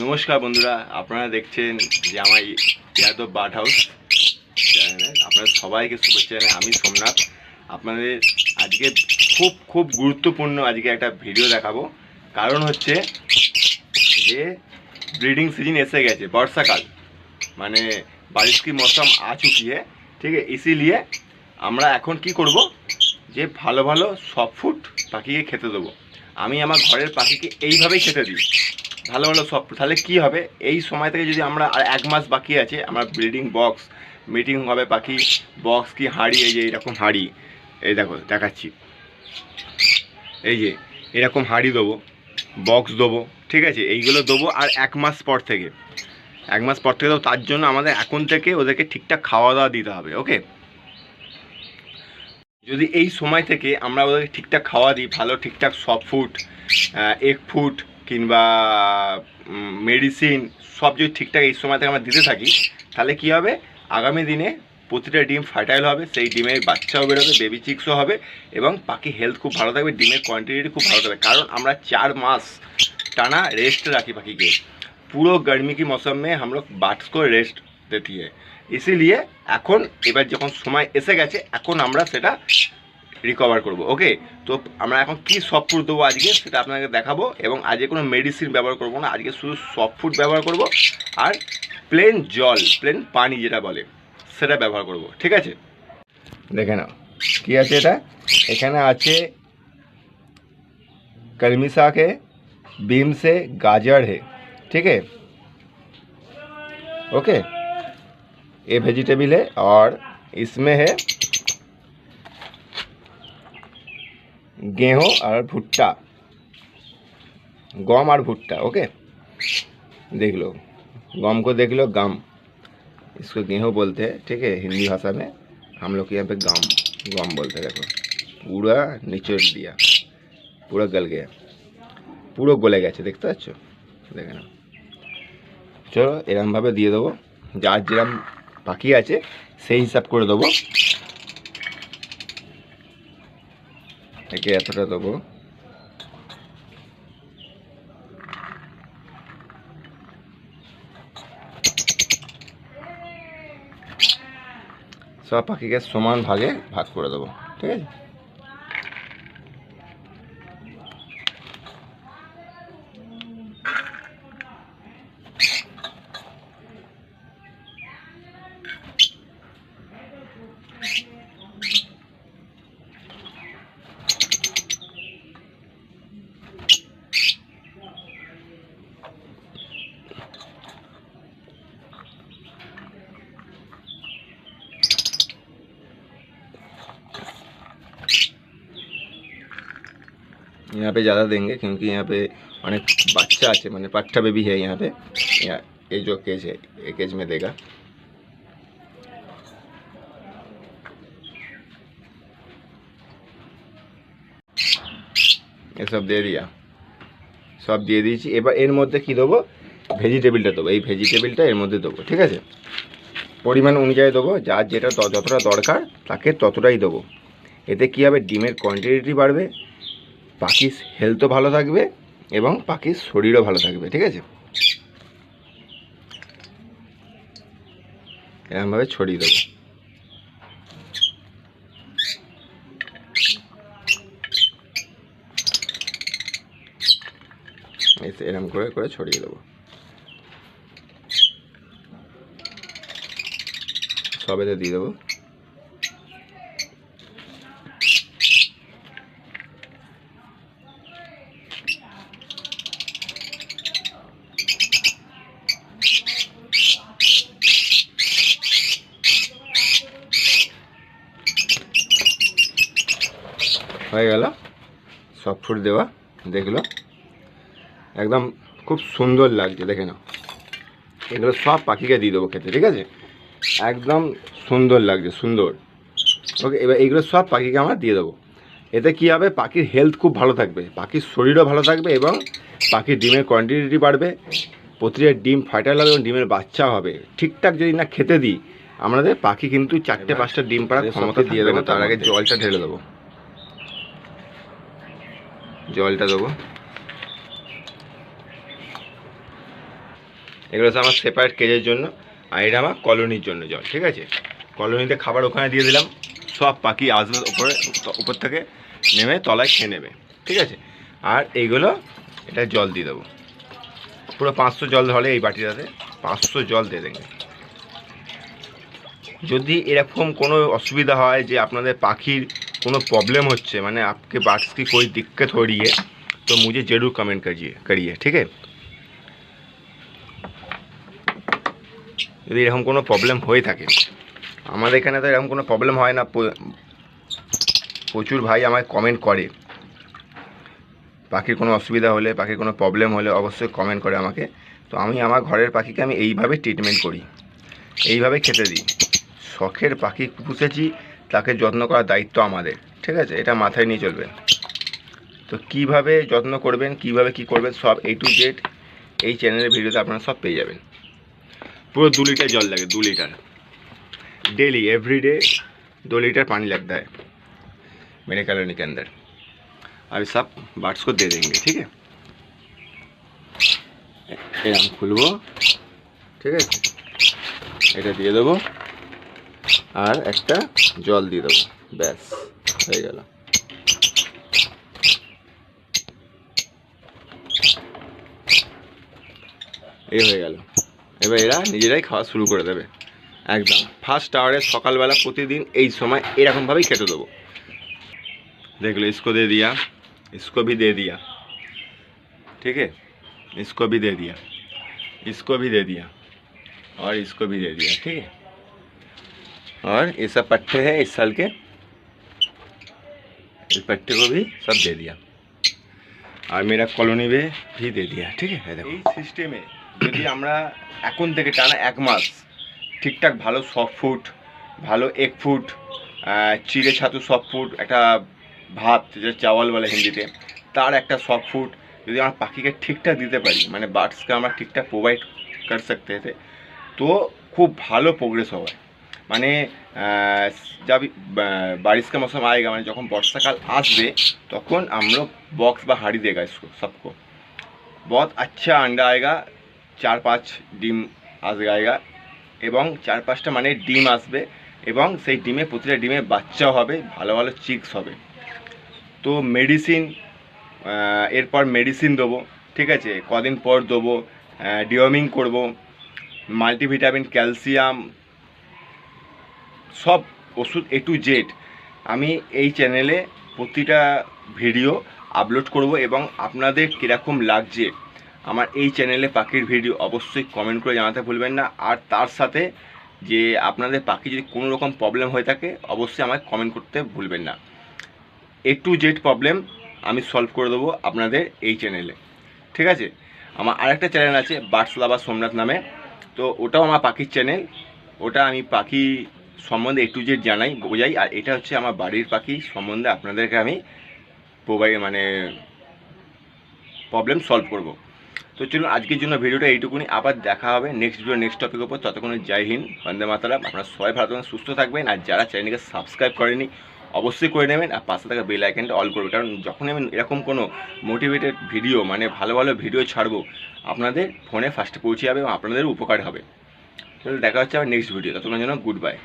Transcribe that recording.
নমস্কার বন্ধুরা, আপনারা দেখছেন যে আমার ইয়াদব বার্ড হাউস চ্যানেলে আপনাদের সবাইকে শুভেচ্ছা জানাই। আমি সোমনাথ আপনাদের আজকে খুব গুরুত্বপূর্ণ আজকে একটা ভিডিও দেখাবো। কারণ হচ্ছে যে ব্রিডিং সিজন এসে গেছে, বর্ষাকাল মানে बारिश की मौसम आ चुकी है, ठीक है। इसीलिए আমরা এখন কি করব যে ভালো ভালো সফট ফুড পাখিকে খেতে দেবো। আমি আমার ঘরের পাখিকে এইভাবেই খেতে দিই, ভালো ভালো সব। তাহলে কী হবে, এই সময় থেকে যদি আমরা আর 1 মাস বাকি আছে, আমরা ব্রিডিং বক্স মিটিং হবে, পাখি বক্স কি হাঁড়ি, এই যে এইরকম হাঁড়ি, এই দেখো দেখাচ্ছি, এই যে এরকম হাঁড়ি দেবো, বক্স দেবো, ঠিক আছে। এইগুলো দেবো আর 1 মাস পর থেকে দেবো। তার জন্য আমাদের এখন থেকে ওদেরকে ঠিকঠাক খাওয়া দাওয়া দিতে হবে, ওকে। যদি এই সময় থেকে আমরা ওদেরকে ঠিকঠাক খাওয়া দিই, ভালো ঠিকঠাক সফট ফুড, এগ ফুড কিংবা মেডিসিন সব যদি ঠিকঠাক এই সময় থেকে আমরা দিতে থাকি, তাহলে কী হবে, আগামী দিনে প্রতিটা ডিম ফার্টাইল হবে, সেই ডিমের বাচ্চাও বেরোবে, বেবি চিক্সও হবে এবং পাখি হেলথ খুব ভালো থাকবে, ডিমের কোয়ান্টিটি খুব ভালো থাকবে। কারণ আমরা 4 মাস টানা রেস্ট রাখি পাখিকে। पूरा गर्मी की मौसम में हम लोग बार्ड्स को रेस्ट देती है। इसीलिए এখন এবার যখন সময় এসে গেছে, এখন আমরা সেটা রিকভার করব, ওকে। তো আমরা এখন কি সফট ফুড দেবো আজকে সেটা আপনাকে দেখাবো, এবং আজকে কোনো মেডিসিন ব্যবহার করব না, আজকে শুধু সফট ফুড ব্যবহার করব আর প্লেন জল, প্লেন পানি যেটা বলে সেটা ব্যবহার করব, ঠিক আছে। দেখে নাও কী আছে, এটা এখানে আছে कलमी साग है, बीन्स है, गाजर है, ठीक है, ओके। ये वेजिटेबल है और इसमें है गेहूँ और भुट्टा, गम और भुट्टा, ओके। देख लो गम को, देख लो गम, इसको गेहूँ बोलते हैं, ठीक है। हिंदी भाषा में हम लोग यहाँ पे गम बोलते हैं। देखो पूरा निचोड़ दिया, पूरा गल गया, पूरा गले गए, देखते पाচ্ছো, দেখে নাও। চলো এরকমভাবে দিয়ে দেবো, যার যেরকম পাখি আছে সেই হিসাব করে দেবো। একে এতটা দেবো, সব পাখিকে সমান ভাগে ভাগ করে দেবো, ঠিক আছে। यहाँ पे ज़्यादा देंगे क्योंकि यहाँ पे अनेक बच्चा আছে, মানে पट्टा बेबी है यहाँ पे। यहाँ ये जो केज है, ये केज में देगा। ये सब दे दिया, सब দিয়ে দিয়েছি। এবার এর মধ্যে কি দেবো, ভেজিটেবলটা দেবো, এই ভেজিটেবলটা এর মধ্যে দেবো, ঠিক আছে। পরিমাণ অনুযায়ী দেবো, যার যেটা যতটা দরকার তাকে ততটাই দেবো। এতে কী হবে, ডিমের কোয়ান্টিটি বাড়বে, পাখির হেলথও ভালো থাকবে এবং পাখির শরীরও ভালো থাকবে, ঠিক আছে। এরকমভাবে ছড়িয়ে দেবো, এরকম করে করে ছড়িয়ে দেবো। সবেতে দিয়ে দেবো। হয়ে গেল সফট ফুড দেওয়া, দেখলো একদম খুব সুন্দর লাগছে, দেখে নাও। এগুলো সব পাখিকে দিয়ে দেবো খেতে, ঠিক আছে। একদম সুন্দর লাগছে, সুন্দর, ওকে। এবার এইগুলো সব পাখিকে আমরা দিয়ে দেবো। এতে কী হবে, পাখির হেলথ খুব ভালো থাকবে, পাখির শরীরও ভালো থাকবে এবং পাখির ডিমের কোয়ান্টিটি বাড়বে, প্রতিটা ডিম ফার্টাইল হবে এবং ডিমের বাচ্চা হবে। ঠিকঠাক যদি না খেতে দিই আমাদের পাখি কিন্তু 4-5টা ডিম পাড়ার ক্ষমতা দিয়ে দেবো। তার আগে জলটা ঢেলে দেবো, জলটা দেবো, এগুলো হচ্ছে আমার সেপারেট কেজের জন্য, আর এটা আমার কলোনির জন্য জল। ঠিক আছে, কলোনিতে খাবার ওখানে দিয়ে দিলাম, সব পাখি আসবে উপর থেকে নেমে তলায় খেয়ে নেবে। ঠিক আছে, আর এইগুলো এটা জল দিয়ে দেবো, পুরো 500 জল ধরে এই বাটিটাতে 500 জল দিয়ে দেবেন। যদি এরকম কোনো অসুবিধা হয় যে আপনাদের পাখির কোনো प्रॉब्लम হচ্ছে, মানে आपके बर्ड्स की कोई दिक्कत हो रही है तो मुझे ज़रूर कमेंट करिए। ठीक है, যদি এরকম কোনো প্রবলেম হয়ে থাকে, আমাদের এখানে তো এরকম কোনো প্রবলেম হয় না, প্রচুর ভাই আমায় কমেন্ট করে, পাখির কোনো অসুবিধা হলে, পাখির কোনো প্রবলেম হলে অবশ্যই কমেন্ট করে আমাকে। তো আমি আমার ঘরের পাখিকে আমি এইভাবে ট্রিটমেন্ট করি, এইভাবে খেতে দিই। শখের পাখি পুষেছি, তাকে যত্ন করার দায়িত্ব আমাদের। ঠিক আছে, এটা মাথায় নিয়ে চলবেন। তো কিভাবে যত্ন করবেন, কিভাবে কি করবেন, সব A to Z এই চ্যানেলের ভিডিওতে আপনারা সব পেয়ে যাবেন। पूरा 2 लीटर जल लगे, 2 लीटर डेली एवरीडे 2 लीटर पानी लगता है मेरे कॉलोनी के अंदर। अभी सब बर्ड्स को दे देंगे। ठीक है, ये हम खुलबो। ठीक है, এটা দিয়ে দেবো আর একটা জল দিয়ে দেবো, ব্যাস হয়ে গেল। এই হয়ে গেল, এবার এরা নিজেরাই খাওয়া শুরু করে দেবে একদম। ফার্স্ট আওয়ারে সকালবেলা প্রতিদিন এই সময় এরকমভাবেই খেতে দেবো। देख लो, इसको दे दिया, इसको भी दे दिया। ठीक है, इसको भी दे दिया, इसको भी दे दिया और इसको भी दे दिया। ठीक है, और ये सब पट्टे हैं इस साल के, इस पट्टे को भी सब दे दिया और मेरा कॉलोनी में भी दे दिया। ठीक है, देखो এই সিস্টেমে যদি আমরা এখন থেকে টানা 1 মাস ঠিকঠাক ভালো সফট ফুড, ভালো এগ ফুড, চিড়ে ছাতু সফট ফুড, একটা ভাত যেটা চাওয়াল বলে হিন্দিতে, তার একটা সফট ফুড যদি আমরা পাখিকে ঠিকঠাক দিতে পারি, মানে বার্ডসকে আমরা ঠিকঠাক প্রোভাইড कर सकते थे, তো খুব ভালো প্রোগ্রেস হবে। মানে जब बारिश का मौसम आएगा, মানে যখন বর্ষাকাল আসবে, তখন हम लोग बॉक्स বা हाड़ी देगा इसको सबको, बहुत अच्छा अंडा आएगा, 4-5 ডিম আসবে এবং 4-5টা মানে ডিম আসবে, এবং সেই ডিমে প্রতিটা ডিমে বাচ্চা হবে, ভালো ভালো চিক্স হবে। তো মেডিসিন, এরপর মেডিসিন দেবো। ঠিক আছে, কদিন পর দেবো, ডিওয়ার্মিং করব, মাল্টিভিটামিন, ক্যালসিয়াম, সব ওষুধ A to Z আমি এই চ্যানেলে প্রতিটা ভিডিও আপলোড করব। এবং আপনাদের কীরকম লাগছে আমার এই চ্যানেলে পাখির ভিডিও অবশ্যই কমেন্ট করে জানাতে ভুলবেন না। আর তার সাথে যে আপনাদের পাখি যদি কোনো রকম প্রবলেম হয়ে থাকে অবশ্যই আমায় কমেন্ট করতে ভুলবেন না। A to Z প্রবলেম আমি সলভ করে দেবো আপনাদের এই চ্যানেলে। ঠিক আছে, আমার আরেকটা চ্যানেল আছে বার্ডস লাভার সোমনাথ নামে, তো ওটাও আমার পাখির চ্যানেল, ওটা আমি পাখি সম্বন্ধে A to Z জানাই, বোঝাই। আর এটা হচ্ছে আমার বাড়ির পাখি সম্বন্ধে আপনাদেরকে আমি মানে প্রবলেম সলভ করব। তো চলুন আজকের জন্য ভিডিওটা এইটুকুনি, আবার দেখা হবে নেক্সট ভিডিও নেক্সট টপিকের উপর। ততক্ষণে জয় হিন্দ, বন্দে মাতরম। আপনারা সবাই ভালো থাকবেন, সুস্থ থাকবেন। আর যারা চ্যানেলকে সাবস্ক্রাইব করেনি অবশ্যই করে নেবেন, আর পাশে থাকা বেল আইকনটা অল করবেন, কারণ যখনই আমি এরকম কোনো মোটিভেটেড ভিডিও, মানে ভালো ভালো ভিডিও ছাড়বো, আপনাদের ফোনে ফার্স্টে পৌঁছে যাবে এবং আপনাদের উপকার হবে। তাহলে দেখা হচ্ছে আবার নেক্সট ভিডিও, ততক্ষণের জন্য গুড বাই।